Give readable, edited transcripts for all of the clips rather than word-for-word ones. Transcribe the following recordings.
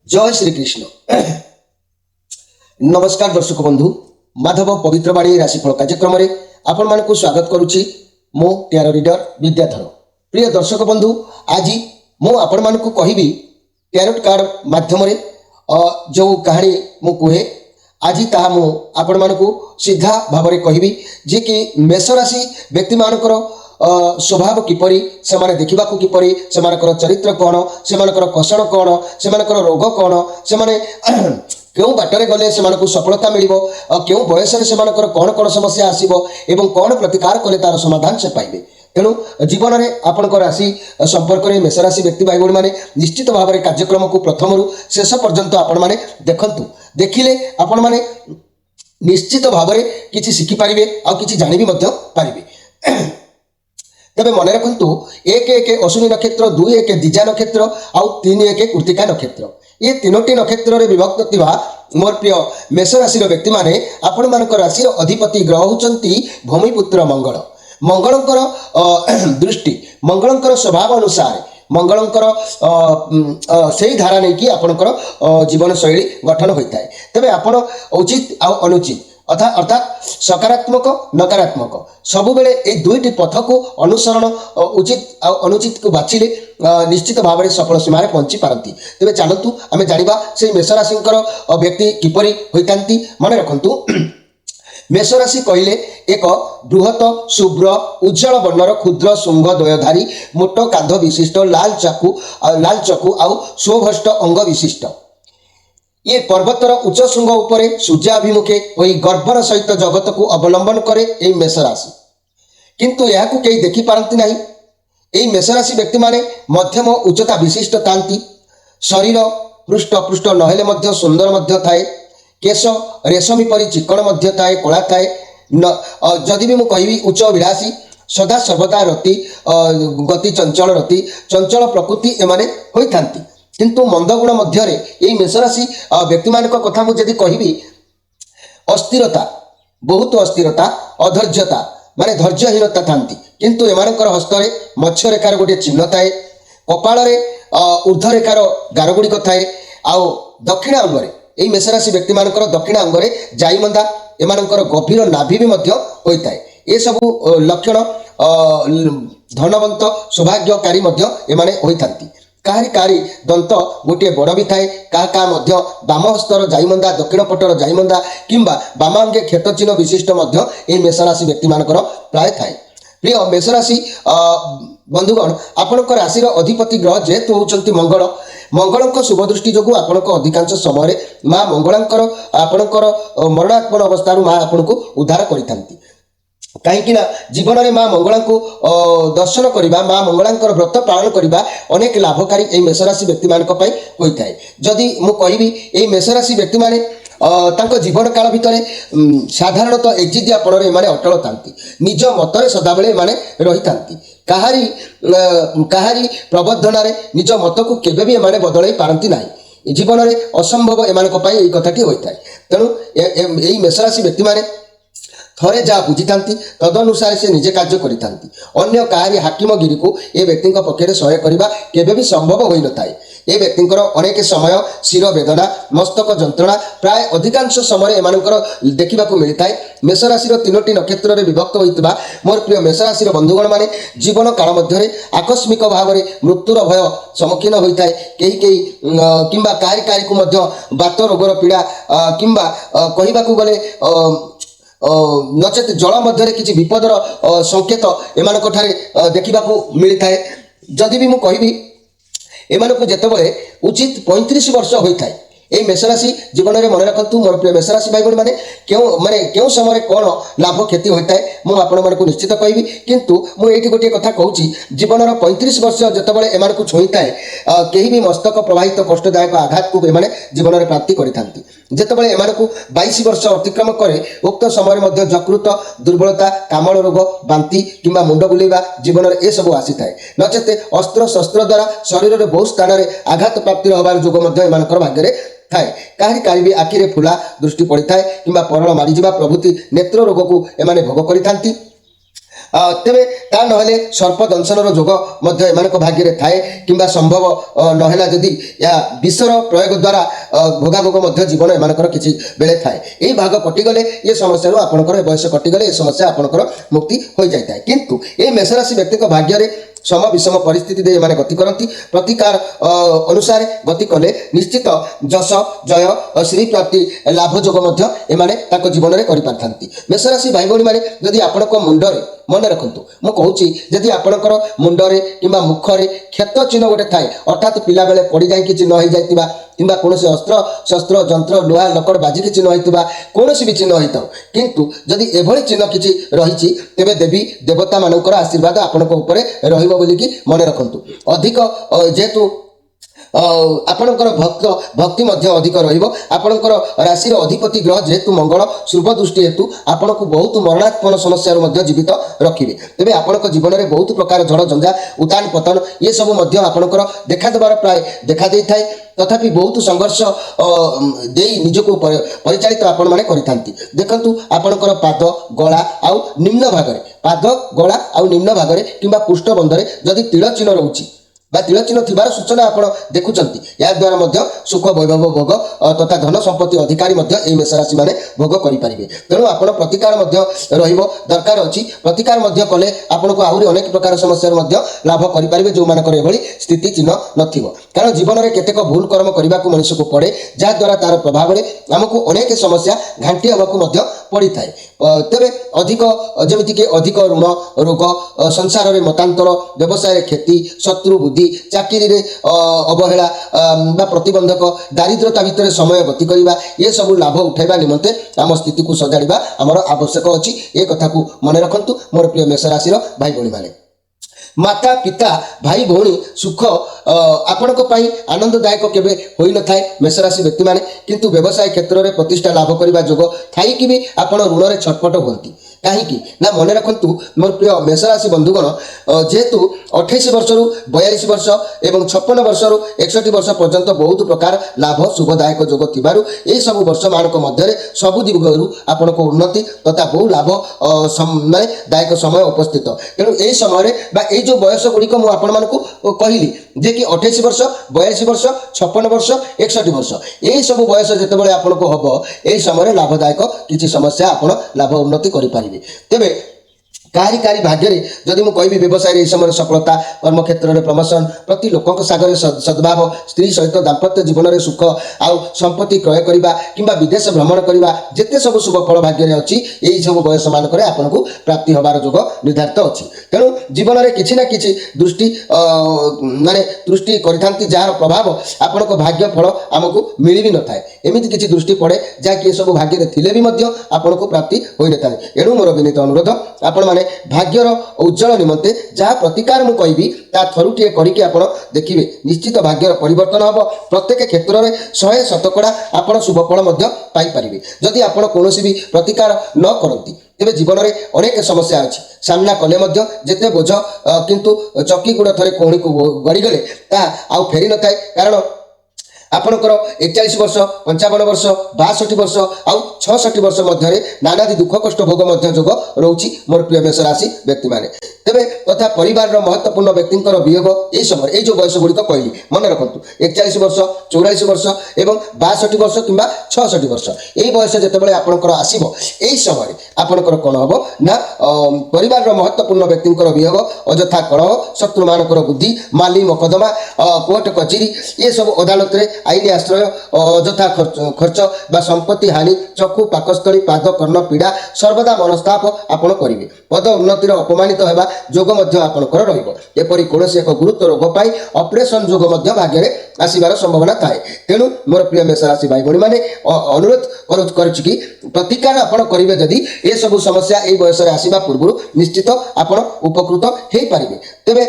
जय श्री कृष्ण। नमस्कार दर्शक बंधु, माधव पवित्र बाणी राशिफल कार्यक्रम में आपण मानक स्वागत करुच्ची। मो ट्यारो रीडर विद्याधर। प्रिय दर्शक बंधु, आज मु आपण मानक कहबी टैरोट कार्ड माध्यम जो कहानी मु कहे आज ता मु आपण मानक सीधा भाव में कहबी जे कि मेष राशि व्यक्ति मानकर स्वभाव किपरि से देखा किपरि से चरित्र कौन से कौशल कौन से रोग कौन से क्यों बाटर गले से सफलता मिल क्यों बयस कौन कौन समस्या आसब एवं कौन प्रतिकार कले तार समाधान से पाइबे। तेणु जीवन में आपण राशि संपर्क में मेष राशि व्यक्ति भाई भाई मैंने निश्चित भाव में कार्यक्रम को प्रथम रु शेष पर्यंत आपण मैंने देखंतु। देखिले आपण मैंने निश्चित भाव में किसी शिखिपारे आ कि जानी भी पारे। तबे मन रखु एक एक अश्विनी नक्षत्र, 2 1 दिजा नक्षत्र आउ 3 1 कृतिका नक्षत्र, ये तीनोटी नक्षत्र विभक्त थिबा मोर प्रिय मेष राशि व्यक्ति माने आपण मानक राशि अधिपति ग्रह होचंती भूमिपुत्र मंगल। मंगलंकर दृष्टि मंगलंकर स्वभाव अनुसार मंगलंकर से धारा नहीं कि आपणकर जीवन शैली गठन होता है। तबे आपण उचित आ अनुचित अर्थात सकारात्मक नकारात्मक सबु बेले ए दुईटी पथ को अनुसरण उचित आ अनुचित को बाछिले निश्चित भाव में सफल सीमार पहुंची पारती। तेज चलतु आम जाना से मेष राशि व्यक्ति किपरि होइतांती। मन रखु मेष राशि कहले एक बृहत शुभ्र उज्जवल वर्णर क्षुद्र शुंग द्वयधारी मोट कांध विशिष्ट लाल चकु आउ स्वभष्ट अंग विशिष्ट ये पर्वतर उच्च शुंग उपरे सूर्याभिमुखे वही गर्भर सहित जगत को अवलंबन करे यही मेष राशि, किंतु यह कई देखी पारती नहीं। यही मेष राशि व्यक्ति माने मध्यम उच्चता विशिष्ट थांती। शरीर हृष्ट पृष्ठ नहेले मध्य सुंदर मध्य थाए। केश रेशमी परी चिकण मध्य थाए, कला थाए। जदि भी मुझी उच्च विलासी सदा सर्वदा रति गति चंचल रति चंचल प्रकृति एमाने होई थांती। किंतु मंदगुण मध्य यही मेष राशि व्यक्ति मान कथा मुझे कहबी अस्थिरता, बहुत अस्थिरता, अधैर्यता माने धैर्यहीनता थांती। किंतु एमानकर हस्ତରେ मत्स्य रेखार गोटे चिन्ह थाए, कपाଳରେ ऊर्ध्व रेखार गार गुड़िक थाए। आउ दक्षिण अंगरे यही मेष राशि व्यक्ति मानकर दक्षिण अंगरे जाईमंदा एमानकर गभीर नाभि भी मध्य होइताए। ये सबु लक्षण धनवंत सौभाग्यकारी मध्य एमाने होइथांती। काहारी काहारी दंत गोटे बड़ भी थाए, क्या मध्य बाम हस्तर जाईमंदा दक्षिण पटर जाईमंदा किंबा बामांगे क्षेत चिन्ह विशिष्ट मध्य ये मेष राशि व्यक्ति मानकर प्राय थाए। प्रिय मेष राशि बंधुगण, आपणकर राशि अधिपति ग्रह जेहेतु होचंती मंगल, मंगलंक शुभ दृष्टि जोगु आपणक अधिकांश समय माँ मंगलांकर आपणकर मरणात्मन अवस्था माँ आपको उद्धार करिथांती। कहीं जीवन में माँ मंगला को दर्शन करवा, माँ मंगलांकर व्रत पालन करवा अनेक लाभकारी यही मेष राशि व्यक्ति मान होता है। जदि मु कहबी यही मेष राशि व्यक्ति माने जीवन काल भितर साधारणतः एजिदियापण एमाने अटल थांती। निज मतरे सदाबेले एमाने रही थांती। काहारी प्रबोधन निज मत को केबे भी एमाने बदलाई पारती नाही। जीवन में असंभव एमानक पई एही कथाटी होता है। तेणु यही मेष राशि व्यक्ति माने थरे जहाँ बुझी था तदनुसार से निजे कार्य करिथांती। अन्य काहारी हाकिमगिरी को ये व्यक्ति पक्षे सहाय करने केबे भी संभव होई न थाए। ये व्यक्ति अनेक समय शिर वेदना, मस्तक जंत्रणा प्राय अधिकांश समय एमानकर देखा मिलता है। मेष राशि तीनोटी नक्षत्र में विभक्त होता मोर प्रिय मेष राशि बंधुगण माने जीवन काल मध्य आकस्मिक भाव में मृत्युर भय सम्मुखीन होता है। कहीं किंबा काहारी काहारी को मध्य बात रोगर पीड़ा किंबा कहवाक गले नचेत जल मध्य किसी विपदर संकेत एमानक देखा मिलता है। जदि भी मुझे कहबी एमानक जेतेबेले उचित 35 वर्ष होता है यही मेष राशि जीवन में मन रखु मोर प्रिय मेष राशि भाई मैंने क्यों समय कौन लाभ क्षति होता है मुझे निश्चित कहबी। किंतु मुझे गोटे कथा कहूँ जीवन 35 वर्ष जितेबाला एम छुईता है कहीं भी मस्तक प्रवाहित कष्टदायक आघात को एमाने जीवन में प्राप्ति करते। जितेबाला एम 22 वर्ष अतिक्रम करे उक्त समय जकृत दुर्बलता, कामल रोग, बांति किंबा मुंड बुलेवा जीवन में यह सब आसी थाए। नचेत अस्त्र शस्त्र द्वारा शरीर में बहुत स्थान में आघात प्राप्ति हबार जोग एमानकर भाग्य थाए। काहारी काहारी भी आखिरे फुला दृष्टि पड़ी थाए किंबा परल मारिजा प्रभृति नेत्र रोग को एमाने भोग करिथांती। ତେବେ ତା ନହେଲେ ସର୍ପ ଦଂଶନର ଯୋଗ ମଧ୍ୟ ଏମାନଙ୍କ ଭାଗ୍ୟରେ ଥାଏ କିମ୍ବା ସମ୍ଭବ ନହେଲା ଯଦି ଏହା ବିଷର ପ୍ରୟୋଗ ଦ୍ୱାରା ଭୋଗାଭୋଗ ମଧ୍ୟ ଜୀବନ ଏମାନଙ୍କର କିଛି ବେଳେ ଥାଏ। ଏହି ଭାଗ କଟିଗଲେ ଏ ସମସ୍ୟାରୁ ଆପଣଙ୍କର ଏ ବୟସ କଟିଗଲେ ଏ ସମସ୍ୟା ଆପଣଙ୍କର ମୁକ୍ତି ହୋଇଯାଇଥାଏ। କିନ୍ତୁ ଏହି ମେଷରାଶି ବ୍ୟକ୍ତିଙ୍କ ଭାଗ୍ୟରେ ସମ ବିଷମ ପରିସ୍ଥିତି ଦେଇ ଏମାନେ ଗତି କରନ୍ତି। ପ୍ରତିକାର ଅନୁସାରେ ଗତି କଲେ ନିଶ୍ଚିତ ଯଶ ଜୟ ଶ୍ରୀ ପ୍ରାପ୍ତି ଲାଭ ଯୋଗ ମଧ୍ୟ ଏମାନେ ତାଙ୍କ ଜୀବନରେ କରିପାରିଥାନ୍ତି। ମେଷରାଶି ଭାଇ ଭଉଣୀମାନେ ଯଦି ଆପଣଙ୍କ ମୁଣ୍ଡରେ ମନେ ରଖନ୍ତୁ, ମୁଁ କହୁଛି ଯଦି ଆପଣଙ୍କର ମୁଣ୍ଡରେ କିମ୍ବା ମୁଖରେ କ୍ଷତ ଚିହ୍ନ ଗୋଟେ ଥାଏ, ଅର୍ଥାତ୍ ପିଲାବେଳେ ପଡ଼ିଯାଇକି ଚିହ୍ନ ହୋଇଯାଇଥିବା କିମ୍ବା କୌଣସି ଅସ୍ତ୍ର ଶସ୍ତ୍ର ଯନ୍ତ୍ର ଲୁହା ଲକଡ଼ ବାଜିକି ଚିହ୍ନ ହୋଇଥିବା କୌଣସି ବି ଚିହ୍ନ ହୋଇଥାଉ, କିନ୍ତୁ ଯଦି ଏଭଳି ଚିହ୍ନ କିଛି ରହିଛି ତେବେ ଦେବୀ ଦେବତାମାନଙ୍କର ଆଶୀର୍ବାଦ ଆପଣଙ୍କ ଉପରେ ରହିବ ବୋଲିକି ମନେ ରଖନ୍ତୁ। ଅଧିକ ଯେହେତୁ ଆପଣଙ୍କର ଭକ୍ତି ମଧ୍ୟ ଅଧିକ ରହିବ। ଆପଣଙ୍କର ରାଶିର ଅଧିପତି ଗ୍ରହ ଯେହେତୁ ମଙ୍ଗଳ ଶୁଭ ଦୃଷ୍ଟି ହେତୁ ଆପଣଙ୍କୁ ବହୁତ ମରଣାତ୍ମକ ସମସ୍ୟାରୁ ମଧ୍ୟ ଜୀବିତ ରଖିବେ। ତେବେ ଆପଣଙ୍କ ଜୀବନରେ ବହୁତ ପ୍ରକାର ଝଡ଼ ଝଞ୍ଜା ଉତ୍ଥାନ ପତନ ଏସବୁ ମଧ୍ୟ ଆପଣଙ୍କର ଦେଖାଦେବାର ପ୍ରାୟ ଦେଖାଦେଇଥାଏ। ତଥାପି ବହୁତ ସଂଘର୍ଷ ଦେଇ ନିଜକୁ ପରିଚାଳିତ ଆପଣମାନେ କରିଥାନ୍ତି। ଦେଖନ୍ତୁ ଆପଣଙ୍କର ପାଦ ଗଳା ଆଉ ନିମ୍ନ ଭାଗରେ ପାଦ ଗଳା ଆଉ ନିମ୍ନ ଭାଗରେ କିମ୍ବା ପୃଷ୍ଠବନ୍ଧରେ ଯଦି ତିଳ ଚିହ୍ନ ରହୁଛି ବା ତିଳ ଚିହ୍ନ ଥିବାର ସୂଚନା ଆପଣ ଦେଖୁଛନ୍ତି, ଏହାଦ୍ୱାରା ମଧ୍ୟ ସୁଖ ବୈଭବ ଭୋଗ ତଥା ଧନ ସମ୍ପତ୍ତି ଅଧିକାରୀ ମଧ୍ୟ ଏହି ମେଷରାଶି ମାନେ ଭୋଗ କରିପାରିବେ। ତେଣୁ ଆପଣ ପ୍ରତିକାର ମଧ୍ୟ ରହିବ ଦରକାର ଅଛି। ପ୍ରତିକାର ମଧ୍ୟ କଲେ ଆପଣଙ୍କୁ ଆହୁରି ଅନେକ ପ୍ରକାର ସମସ୍ୟାରୁ ମଧ୍ୟ ଲାଭ କରିପାରିବେ ଯେଉଁମାନଙ୍କର ଏଭଳି ସ୍ଥିତି ଚିହ୍ନ ନଥିବ। କାରଣ ଜୀବନରେ କେତେକ ଭୁଲ କର୍ମ କରିବାକୁ ମଣିଷକୁ ପଡ଼େ, ଯାହାଦ୍ୱାରା ତାର ପ୍ରଭାବରେ ଆମକୁ ଅନେକ ସମସ୍ୟା ଘାଣ୍ଟି ହେବାକୁ ମଧ୍ୟ ପଡ଼ିଥାଏ। ତେବେ ଅଧିକ ଯେମିତିକି ଅଧିକ ଋଣ ରୋଗ ସଂସାରରେ ମତାନ୍ତର ବ୍ୟବସାୟରେ କ୍ଷତି ଶତ୍ରୁ ବୁଦ୍ଧି ଚାକିରିରେ ଅବହେଳା ବା ପ୍ରତିବନ୍ଧକ ଦାରିଦ୍ରତା ଭିତରେ ସମୟ ଗତି କରିବା ଏସବୁ ଲାଭ ଉଠାଇବା ନିମନ୍ତେ ଆମ ସ୍ଥିତିକୁ ସଜାଡ଼ିବା ଆମର ଆବଶ୍ୟକ ଅଛି। ଏ କଥାକୁ ମନେ ରଖନ୍ତୁ ମୋର ପ୍ରିୟ ମେଷ ରାଶିର ଭାଇ ଭଉଣୀମାନେ। ମାତା ପିତା ଭାଇ ଭଉଣୀ ସୁଖ ଆପଣଙ୍କ ପାଇଁ ଆନନ୍ଦଦାୟକ କେବେ ହୋଇନଥାଏ ମେଷରାଶି ବ୍ୟକ୍ତିମାନେ, କିନ୍ତୁ ବ୍ୟବସାୟ କ୍ଷେତ୍ରରେ ପ୍ରତିଷ୍ଠା ଲାଭ କରିବା ଯୋଗ ଥାଇକି ବି ଆପଣ ଋଣରେ ଛଟପଟ ହୁଅନ୍ତି। କାହିଁକି ନା ମନେ ରଖନ୍ତୁ ମୋର ପ୍ରିୟ ମେଷରାଶି ବନ୍ଧୁଗଣ, ଯେହେତୁ 28 ବର୍ଷରୁ 42 ବର୍ଷ ଏବଂ 56 ବର୍ଷରୁ 61 ବର୍ଷ ପର୍ଯ୍ୟନ୍ତ ବହୁତ ପ୍ରକାର ଲାଭ ଶୁଭଦାୟକ ଯୋଗ ଥିବାରୁ ଏହିସବୁ ବର୍ଷମାନଙ୍କ ମଧ୍ୟରେ ସବୁ ଦିଗରୁ ଆପଣଙ୍କ ଉନ୍ନତି ତଥା ବହୁ ଲାଭ ମାନେ ଦାୟକ ସମୟ ଉପସ୍ଥିତ। ତେଣୁ ଏହି ସମୟରେ ବା এই ଯେଉଁ ବୟସ ଗୁଡ଼ିକ ମୁଁ ଆପଣମାନଙ୍କୁ କହିଲି ଯେ କି 28 ବର୍ଷ 42 ବର୍ଷ 56 ବର୍ଷ 61 ବର୍ଷ ଏହିସବୁ ବୟସ ଯେତେବେଳେ ଆପଣଙ୍କୁ ହେବ ଏହି ସମୟରେ ଲାଭଦାୟକ କିଛି ସମସ୍ୟା ଆପଣ ଲାଭ ଉନ୍ନତି କରିପାରିବେ। ତେବେ କାହାରି ଭାଗ୍ୟରେ ଯଦି ମୁଁ କହିବି ବ୍ୟବସାୟରେ ଏହି ସମୟରେ ସଫଳତା କର୍ମକ୍ଷେତ୍ରରେ ପ୍ରମୋସନ ପ୍ରତି ଲୋକଙ୍କ ସାଙ୍ଗରେ ସଦ୍ଭାବ ସ୍ତ୍ରୀ ସହିତ ଦାମ୍ପତ୍ୟ ଜୀବନରେ ସୁଖ ଆଉ ସମ୍ପତ୍ତି କ୍ରୟ କରିବା କିମ୍ବା ବିଦେଶ ଭ୍ରମଣ କରିବା ଯେତେ ସବୁ ଶୁଭ ଫଳ ଭାଗ୍ୟରେ ଅଛି ଏହି ସବୁ ବୟସମାନଙ୍କରେ ଆପଣଙ୍କୁ ପ୍ରାପ୍ତି ହେବାର ଯୋଗ ନିର୍ଦ୍ଧାରିତ ଅଛି। ତେଣୁ ଜୀବନରେ କିଛି ନା କିଛି ଦୃଷ୍ଟି କରିଥାନ୍ତି ଯାହାର ପ୍ରଭାବ ଆପଣଙ୍କ ଭାଗ୍ୟ ଫଳ ଆମକୁ ମିଳି ବି ନଥାଏ। ଏମିତି କିଛି ଦୃଷ୍ଟି ପଡ଼େ ଯାହାକି ଏସବୁ ଭାଗ୍ୟରେ ଥିଲେ ବି ମଧ୍ୟ ଆପଣଙ୍କୁ ପ୍ରାପ୍ତି ହୋଇନଥାଏ। ଏଣୁ ମୋର ବିନୀତ ଅନୁରୋଧ ଆପଣମାନେ ଭାଗ୍ୟର ଉଜ୍ଜଳ ନିମନ୍ତେ ଯାହା ପ୍ରତିକାର ମୁଁ କହିବି ତା ଥରୁଟିଏ କରିକି ଆପଣ ଦେଖିବେ ନିଶ୍ଚିତ ଭାଗ୍ୟର ପରିବର୍ତ୍ତନ ହେବ। ପ୍ରତ୍ୟେକ କ୍ଷେତ୍ରରେ 100% ଆପଣ ଶୁଭଫଳ ମଧ୍ୟ ପାଇପାରିବେ। ଯଦି ଆପଣ କୌଣସି ବି ପ୍ରତିକାର ନ କରନ୍ତି ତେବେ ଜୀବନରେ ଅନେକ ସମସ୍ୟା ଅଛି, ସାମ୍ନା କଲେ ମଧ୍ୟ ଯେତେ ବୋଝ କିନ୍ତୁ ଚକି ଗୁଡ଼ ଥରେ କୌଣିକୁ ଗଡ଼ିଗଲେ ତାହା ଆଉ ଫେରି ନଥାଏ। କାରଣ ଆପଣଙ୍କର 41 ବର୍ଷ 55 ବର୍ଷ 62 ବର୍ଷ ଆଉ 66 ବର୍ଷ ମଧ୍ୟରେ ନାନାଦି ଦୁଃଖ କଷ୍ଟ ଭୋଗ ମଧ୍ୟ ଯୋଗ ରହୁଛି ମୋର ପ୍ରିୟ ମେଷ ରାଶି ବ୍ୟକ୍ତିମାନେ। ତେବେ ତଥା ପରିବାରର ମହତ୍ତ୍ୱପୂର୍ଣ୍ଣ ବ୍ୟକ୍ତିଙ୍କର ବିୟୋଗ ଏହି ସମୟରେ ଏହି ଯେଉଁ ବୟସ ଗୁଡ଼ିକ କହିଲି ମନେ ରଖନ୍ତୁ 41 ବର୍ଷ 44 ବର୍ଷ ଏବଂ 62 ବର୍ଷ କିମ୍ବା 66 ବର୍ଷ ଏହି ବୟସ ଯେତେବେଳେ ଆପଣଙ୍କର ଆସିବ ଏହି ସମୟରେ ଆପଣଙ୍କର କ'ଣ ହେବ ନା ପରିବାରର ମହତ୍ତ୍ୱପୂର୍ଣ୍ଣ ବ୍ୟକ୍ତିଙ୍କର ବିୟୋଗ ଅଯଥା କଳହ ଶତ୍ରୁମାନଙ୍କର ବୁଦ୍ଧି ମାଲି ମକଦ୍ଦମା କୋର୍ଟ କଚେରୀ ଏସବୁ ଅଦାଲତରେ ଆଇନ ଆଶ୍ରୟ ଅଯଥା ଖର୍ଚ୍ଚ ବା ସମ୍ପତ୍ତି ହାନି ଚକ୍ଷୁ ପାକସ୍ଥଳୀ ପାଦ କର୍ଣ୍ଣ ପୀଡ଼ା ସର୍ବଦା ମନସ୍ତାପ ଆପଣ କରିବେ। ପଦ ଉନ୍ନତିର ଅପମାନିତ ହେବା ଯୋଗ ମଧ୍ୟ ଆପଣଙ୍କର ରହିବ। ଏପରି କୌଣସି ଏକ ଗୁରୁତ୍ୱ ରୋଗ ପାଇଁ ଅପରେସନ ଯୋଗ ମଧ୍ୟ ଭାଗ୍ୟରେ ଆସିବାର ସମ୍ଭାବନା ଥାଏ। ତେଣୁ ମୋର ପ୍ରିୟ ମେଷ ରାଶି ଭାଇ ଭଉଣୀମାନେ ଅନୁରୋଧ କରୁଛି କି ପ୍ରତିକାର ଆପଣ କରିବେ ଯଦି ଏସବୁ ସମସ୍ୟା ଏହି ବୟସରେ ଆସିବା ପୂର୍ବରୁ ନିଶ୍ଚିତ ଆପଣ ଉପକୃତ ହେଇପାରିବେ। ତେବେ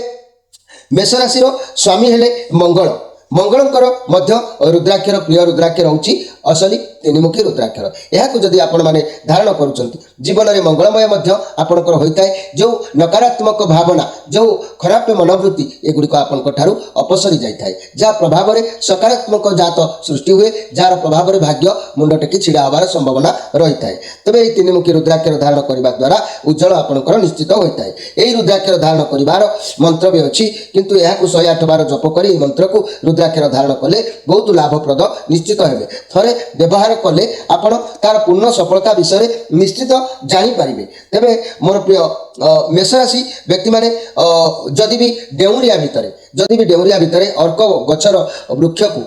ମେଷ ରାଶିର ସ୍ୱାମୀ ହେଲେ ମଙ୍ଗଳଙ୍କର ମଧ୍ୟ ରୁଦ୍ରାକ୍ଷର ପ୍ରିୟ ରୁଦ୍ରାକ୍ଷ ରହୁଛି असली तीनिमुखी रुद्राक्षर यह जदि आपण मैंने धारण करुँच जीवन में मंगलमय आपणकर होता है जो नकारात्मक भावना जो खराब मनोवृत्ति एगुड़िक आपंकर अपसरी जाए जहाँ प्रभाव में सकारात्मक जात सृष्टि हुए जार प्रभाव में भाग्य मुंड टेकी छिड़ा हबार संभावना रही है तेज ये तीनिमुखी रुद्राक्षर धारण करने द्वारा उज्जवल आपंकर निश्चित होता है यही रुद्राक्षर धारण कर मंत्र भी अच्छी किंतु यह 108 बार जप कर मंत्र को रुद्राक्षर धारण कले बहुत लाभप्रद निश्चित हे थे व्यवहार कले आपण तार पूर्ण सफलता विषय निश्चित जानीपारे तेरे मोर प्रिय मेष राशि व्यक्ति मैंने जदि भी डेउरिया भितर अर्क गचर वृक्ष को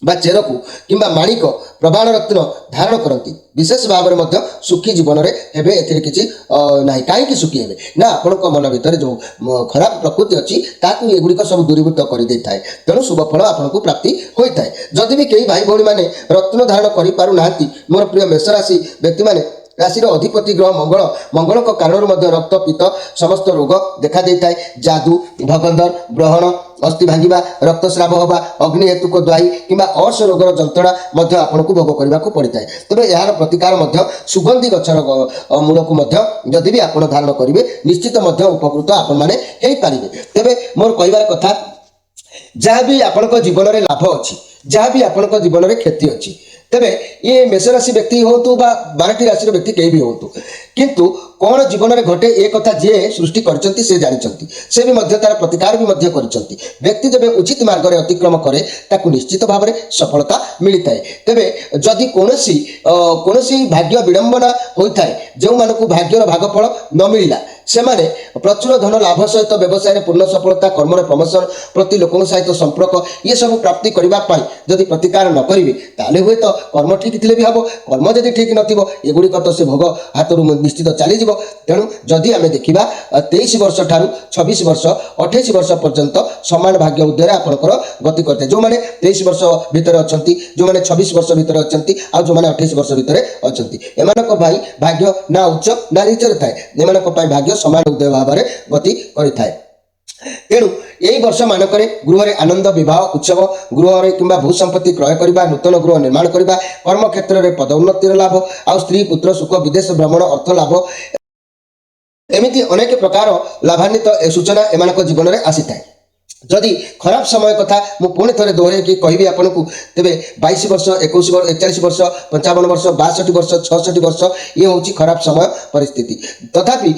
बा चेर को किंबा माणिक प्रबाण रत्न धारण करती विशेष भाव में सुखी जीवन में हेबे एथिरे किछि ना कहीं सुखी हेबे ना आपणक मन भितर जो खराब प्रकृति अच्छी ताकू एगुड़िक सब दूरीभूत कर दे थाए तेणु शुभ फल आपको प्राप्ति होता है जदि भी कई भाई भौणी मैंने रत्न धारण कर मोर प्रिय मेष राशि व्यक्ति मैंने राशि अधिपति ग्रह मंगल कारण रक्त पित्त समस्त रोग देखा देता है जादू भगंदर ग्रहण अस्थि भांगा रक्तस्राव हवा अग्नि हेतुक द्वाई किंवा अर्श रोगर जंत्रणा आपन को भोग करने को पड़ता है तेज यार प्रतिकार सुगंधि गचर मूल को जदि भी आप धारण करेंगे निश्चित उपकृत आपण मैंने तेरे मोर कहबार कथा जहाँ भी आपण जीवन में लाभ अच्छी जहाँ भी आपण जीवन में क्षति अच्छी तेरे ये मेष राशि व्यक्ति हूँ 12टी राशि व्यक्ति कहीं भी हूँ किंतु कौन जीवन में घटे ए कथा जी सृष्टि करचंती से जानते से भी तार प्रतिकार भी करचंती व्यक्ति जब उचित मार्ग में अतिक्रम करे ताकू निश्चित भाव में सफलता मिलता है तेरे जदि कौन भाग्य विडंबना होता है जो मानक भाग्यर भागफल न मिलला से माने प्रचुर धन लाभ सहित व्यवसाय में पूर्ण सफलता कर्म प्रमोशन प्रति लोकों सहित संपर्क ये सब प्राप्ति करने जदि प्रतिकार न करेंगे ताले हुए तो कर्म ठीक थे भी हम कर्म जब ठीक नथिबो एगुड़िक तो से भोग हाथ निश्चित चलीज तेणु जदि आम देखा 23 वर्ष ठारू 26 वर्ष 28 वर्ष पर्यंत समान भाग्य उदय आपंकर गति करते जो मैंने 23 वर्ष भितर अच्छा जो मैंने 26 वर्ष भितर अच्छा जो मैंने 28 वर्ष भितर अच्छा एमानक भाग्य ना उच्च ना नीचर थाए एमानक भाग्य समान उदय भाव में गति करें तेणु यही वर्ष मानक गृह रे आनंद विवाह उत्सव गृह रे किंबा भूसंपत्ति क्रय करबा नूतन गृह निर्माण करबा कर्म क्षेत्र में पदोन्नतिर लाभ आ स्त्री पुत्र सुख विदेश भ्रमण अर्थ लाभ एमिति अनेक प्रकार लाभान्वित सूचना एमानक जीवन में आसी थाए जदि खराब समय कथा मु पुणी थे दोहरे कि कहि आपको तेरे 22 वर्ष 21 वर्ष 41 वर्ष 55 वर्ष 62 वर्ष 66 वर्ष ये हूँ खराब समय परिस्थिति तथापि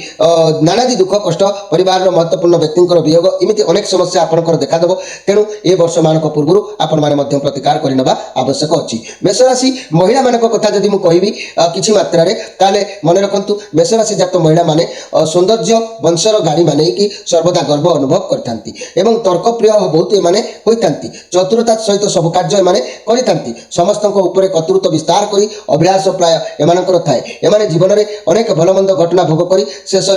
नानादी दुख कष्ट परिवार महत्वपूर्ण व्यक्ति वियोग इमिति अनेक समस्या आपंकर देखादेव तेणु ए वर्ष मान पूर्व आपण मैंने प्रतिकार करने आवश्यक अच्छी मेष राशि महिला मान कथा जदि मुझे किसी मात्रा ताले मन रखु मेष राशि जात महिला माने सौंदर्य वंशर गाड़ी माने कि सर्वदा गर्व अनुभव करते तर्कप्रिय बहुत एमाने होइतांती चतुरता सहित सब कार्य एमाने करितांती समस्त ऊपर कर्तृत्व विस्तार करी अभिलाष प्राय एमानकर थाए एमाने जीवन में अनेक भलमंद घटना भोग करी शेष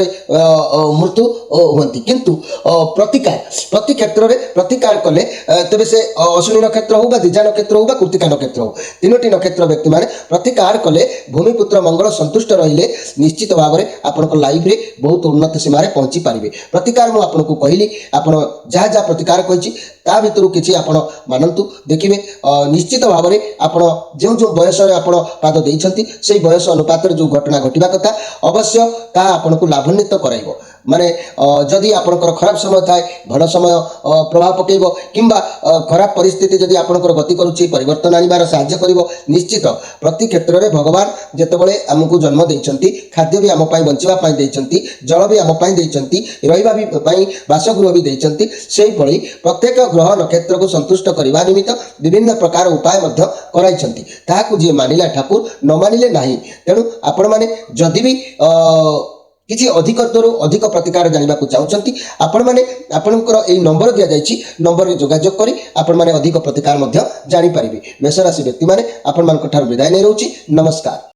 मृत्यु होती किंतु प्रतिकार प्रति क्षेत्र में प्रतिकार कले तेरे से अश्विनी नक्षत्र हो दिजा नक्षत्र हो कृतिका नक्षत्र हो तीनोटी नक्षत्र व्यक्ति माने प्रतिकार कले भूमिपुत्र मंगल संतुष्ट रहिले निश्चित भाव में आपन लाइफ रे बहुत उन्नत सीमा पहुंची पारे प्रतिकार मुझे आपको कहली आप जहाँ जहाँ प्रतिकार कही भितर किसी आपण मानतु देखिए निश्चित भाव में आप जो जो बयस आप पाद देते से बयस अनुपात जो घटना घटवा कथा अवश्य ता आपन को लाभान्वित कराइब माने जदि आपनकर खराब समय थाए भल समय प्रभाव पकेब किंबा खराब परिस्थिति जदि आपनकर गति करुच्ची परिवर्तन आनिबार साहाय्य करिवो निश्चित प्रति क्षेत्र में भगवान जेतेबेले आमको जन्म देइचंती खाद्य भी आम पई बंचिबा पई देइचंती जल भी आम पई देइचंती रहिबा भी पई बासगृह भी देइचंती सेही भली प्रत्येक ग्रह नक्षत्र को संतुष्ट करबा निमित्त विभिन्न प्रकार उपाय मध्य कराइचंती ताहाकु जे मानिला ठाकुर न मानिले नाही तेणु आपण माने जदि भी किसी अधिक प्रतिकार जानवा चाहते आपण मैंने आपणकर यही नंबर दि जाइए नंबर में जोगाजोग करी आपण मैंने अधिक प्रतिकार जानीपारे मेष राशि व्यक्ति मैंने आपण मान विदाय नहीं रोची नमस्कार।